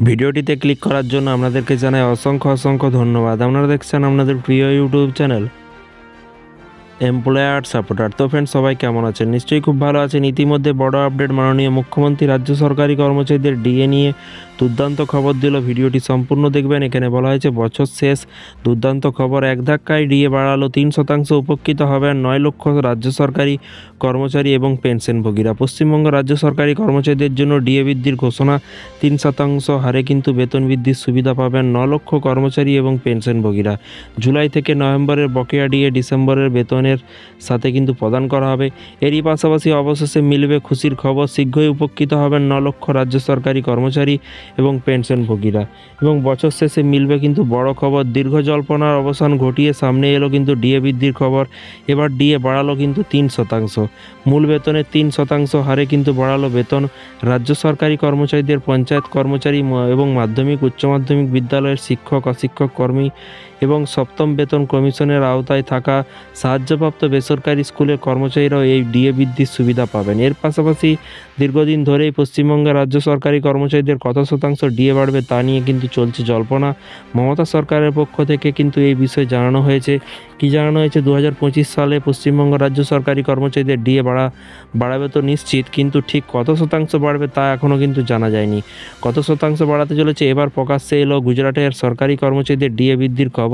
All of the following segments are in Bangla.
ভিডিওটিতে ক্লিক করার জন্য আপনাদেরকে জানাই অসংখ্য ধন্যবাদ। আপনারা দেখছেন আপনাদের প্রিয় ইউটিউব চ্যানেল এমপ্লয়ার সাপোর্টার। তো ফ্রেন্ডস, সবাই কেমন আছেন? নিশ্চয়ই খুব ভালো আছেন। ইতিমধ্যে বড় আপডেট, মাননীয় মুখ্যমন্ত্রী রাজ্য সরকারি কর্মচারীদের ডিএ নিয়ে দুর্দান্ত খবর দিল। ভিডিওটি সম্পূর্ণ দেখবেন। এখানে বলা হয়েছে বছর শেষ দুর্দান্ত খবর, এক ধাক্কায় ডিএ বাড়ালো 3%, উপকৃত হবেন 9 লক্ষ রাজ্য সরকারি কর্মচারী এবং পেনশনভোগীরা। পশ্চিমবঙ্গ রাজ্য সরকারি কর্মচারীদের জন্য ডিএ বৃদ্ধির ঘোষণা। 3% হারে কিন্তু বেতন বৃদ্ধির সুবিধা পাবেন 9 লক্ষ কর্মচারী এবং পেনশনভোগীরা। জুলাই থেকে নভেম্বরের বকেয়া ডিএ ডিসেম্বরের বেতনের সাথে কিন্তু প্রদান করা হবে। এরই পাশাপাশি অবশেষে মিলবে খুশির খবর, শীঘ্রই উপকৃত হবেন 9 লক্ষ রাজ্য সরকারি কর্মচারী এবং পেনশনভোগীরা। এবং বছর শেষে মিলবে কিন্তু বড় খবর, দীর্ঘ জল্পনার অবসান ঘটিয়ে সামনে এলো কিন্তু ডিএ বৃদ্ধির খবর। এবার ডিএ বাড়ালো কিন্তু 3%, মূল বেতনের 3% হারে কিন্তু বাড়ালো বেতন। রাজ্য সরকারি কর্মচারীদের, পঞ্চায়েত কর্মচারী এবং মাধ্যমিক উচ্চ মাধ্যমিক বিদ্যালয়ের শিক্ষক, অশিক্ষক কর্মী এবং সপ্তম বেতন কমিশনের আওতায় থাকা সাহায্যপ্রাপ্ত বেসরকারি স্কুলের কর্মচারীরাও এই ডিএ বৃদ্ধির সুবিধা পাবেন। এর পাশাপাশি দীর্ঘদিন ধরেই পশ্চিমবঙ্গের রাজ্য সরকারি কর্মচারীদের কত শতাংশ ডিএ বাড়বে তা নিয়ে কিন্তু চলছে জল্পনা। মমতা সরকারের পক্ষ থেকে কিন্তু এই বিষয়ে জানানো হয়েছে। কি জানানো হয়েছে? 2025 সালে পশ্চিমবঙ্গ রাজ্য সরকারি কর্মচারীদের ডিএ বাড়াবে তো নিশ্চিত, কিন্তু ঠিক কত শতাংশ বাড়বে তা এখনও কিন্তু জানা যায়নি। কত শতাংশ বাড়াতে চলেছে এবার প্রকাশ্যে এলো গুজরাটের সরকারি কর্মচারীদের ডিএ বৃদ্ধির খবর।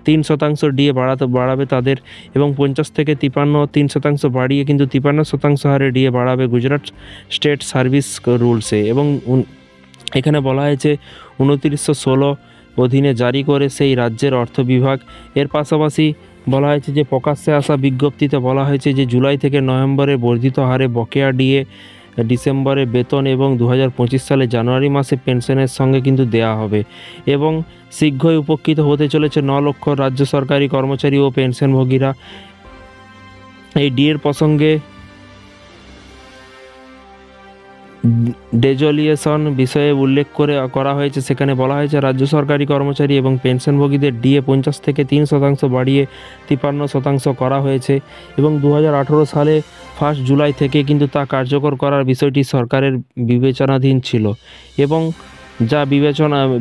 3% ডিএ বাড়াবে তাদের এবং 50 থেকে 3% বাড়িয়ে কিন্তু 53% হারে ডিএ বাড়াবে গুজরাট স্টেট সার্ভিস রুলসে। এবং এখানে বলা হয়েছে 2916 অধীনে জারি করে সেই রাজ্যের অর্থ বিভাগ। এর পাশাপাশি বলা হয়েছে যে প্রকাশ্যে আসা বিজ্ঞপ্তিতে বলা হয়েছে যে জুলাই থেকে নভেম্বরে বর্ধিত হারে বকেয়া ডিএ ডিসেম্বরে বেতন এবং 2025 সালে জানুয়ারি মাসে পেনশনের সঙ্গে কিন্তু দেয়া হবে। এবং শীঘ্রই উপকৃত হতে চলেছে 9 লক্ষ রাজ্য সরকারি কর্মচারী ও পেনশনভোগীরা। এই ডিএর প্রসঙ্গে ডেজলিয়েশন বিষয়ে উল্লেখ করা হয়েছে। সেখানে বলা হয়েছে রাজ্য সরকারি কর্মচারী এবং পেনশনভোগীদের ডিএ 50 থেকে 3% বাড়িয়ে 53% করা হয়েছে এবং 2018 সালে 1 জুলাই থেকে কিন্তু তা কার্যকর করার বিষয়টি সরকারের বিবেচনাধীন ছিল। এবং যা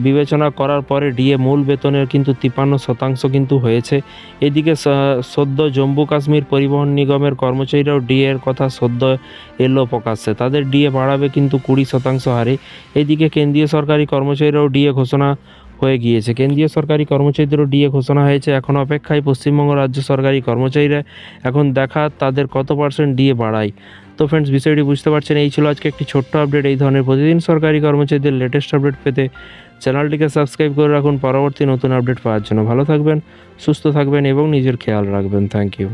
বিবেচনা করার পরে ডিএ মূল বেতনের কিন্তু 53% কিন্তু হয়েছে। এদিকে সদ্য জম্মু কাশ্মীর পরিবহন নিগমের কর্মচারীরাও ডিএর কথা সদ্য এলো প্রকাশ্যে, তাদের ডিএ বাড়াবে কিন্তু 20% হারে। এদিকে কেন্দ্রীয় সরকারি কর্মচারীরাও ডিএ ঘোষণা হয়ে গিয়েছে। কেন্দ্রীয় সরকারি কর্মচারীদেরও ডিএ ঘোষণা হয়েছে। এখন অপেক্ষায় পশ্চিমবঙ্গ রাজ্য সরকারি কর্মচারীরা, এখন দেখা তাদের কত % ডিএ বাড়ায়। তো ফ্রেন্ডস, বিষয়টি বুঝতে পারছেন। এই ছিল আজকে একটি ছোট্ট আপডেট। এই ধরনের প্রতিদিন সরকারি কর্মচারীদের লেটেস্ট আপডেট পেতে চ্যানেলটিকে সাবস্ক্রাইব করে রাখুন পরবর্তী নতুন আপডেট পাওয়ার জন্য। ভালো থাকবেন, সুস্থ থাকবেন এবং নিজের খেয়াল রাখবেন। Thank you.